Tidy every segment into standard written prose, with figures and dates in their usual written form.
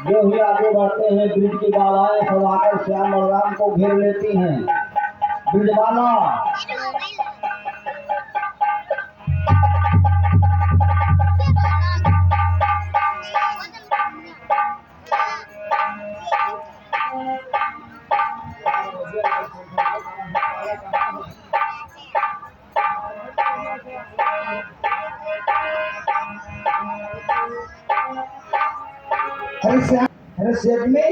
जो ही आगे बढ़ते हैं ब्रिज की बाधाएं सब आकर श्याम बलराम को घेर लेती हैं। ब्रिजवाला अरे सेठ में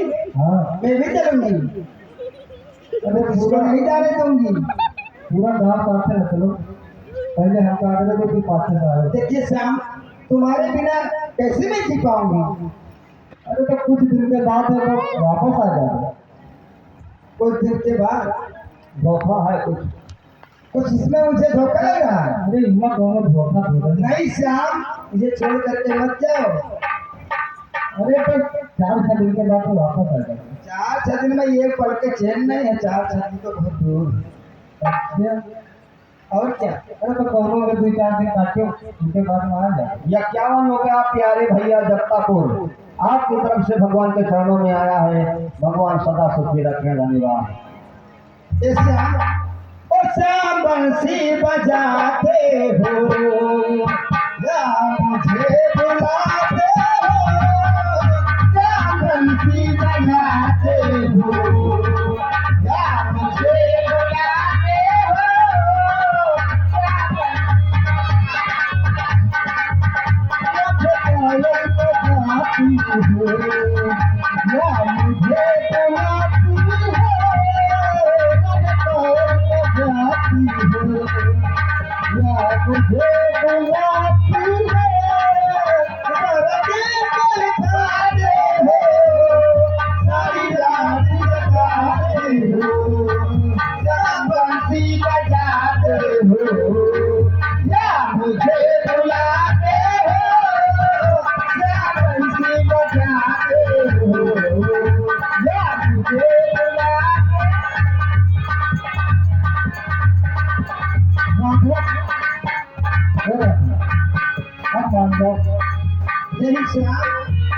मैं भी चलूंगी। अरे पूरा नहीं जाने दूंगी। पूरा गांव पास है चलो, पहले हम आगे को फिर पास से आए। देखिए श्याम, तुम्हारे बिना कैसे मैं जी पाऊंगी। अरे तो कुछ दिन के बाद है तो वापस आ जाए। कुछ दिन के बाद धोखा है कुछ इसमें मुझे धोखा लग रहा है। अरे हिम्मत दोनों धोखा दे रहे हैं। नहीं श्याम, मुझे छोड़ करके मत जाओ। अरे तो 4-6 दिन के बाद तो वापस आ जाए। 4-6 दिन में ये पल के चैन नहीं है। 4-6 दिन तो बहुत दूर है। अच्छा, और क्या। अरे तो कौनों के 2-4 दिन काटो, उनके बाद में आ जाए। या क्या हो गया प्यारे भैया जगतापुर, आपकी तरफ से भगवान के चरणों में आया है। भगवान सदा सुखी रखें, धन्यवाद। श्याम बंसी बजाते हो या मुझे बुलाते हो। श्याम बंसी बजाते हो या मुझे बुलाते हो।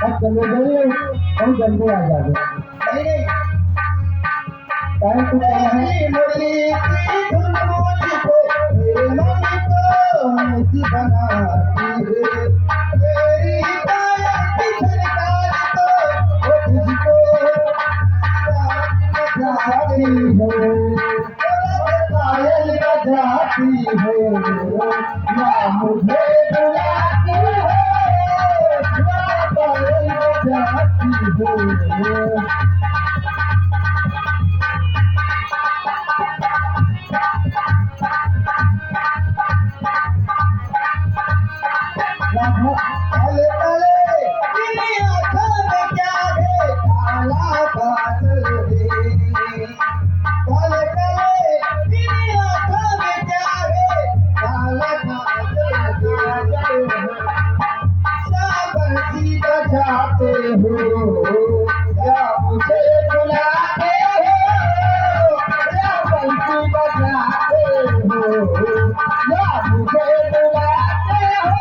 अब चले गए और जल्दी आ जाओगे। नहीं टाइम टू टाइम है। मुरली की धुन मुझको मेरे मन को मोती बनाती है। तेरी पायल की झनकार तो वो तुझको बजाती है। पायल बजाती है या मुझे बुलाती है। पायल बजाती है। अले अले तेरी आँखों में क्या है काला बादल है। काले काले तेरी आँखों में क्या है काला बादल है। श्याम बंसी बजाते हो या मुझे बुलाते हो। श्याम बंसी बजाते हो या मुझे बुलाते हो।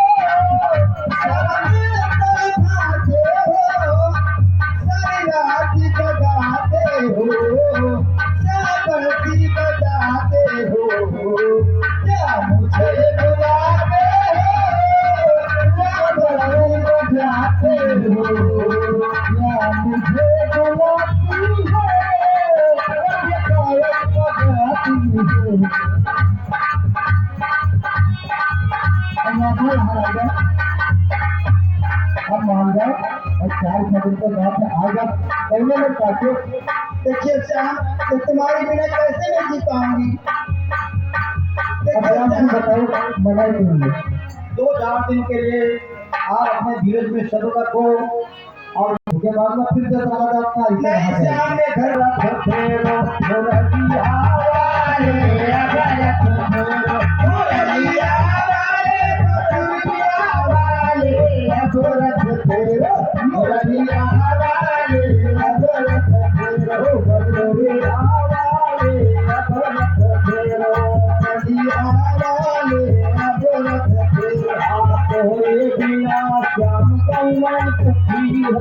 अब मान जाओ और 4-6 दिन के बाद में आ जाओ। पहले में काटो। देखिए श्याम, तो तुम्हारी बिना कैसे मैं जी पाऊंगी। अब आप बताओ मना क्यों। 2-4 दिन के लिए आप अपने धीरज में सब्र रखो और उसके बाद में फिर से चला जाता है। नहीं श्याम, मैं घर श्याम का मन सुखी है।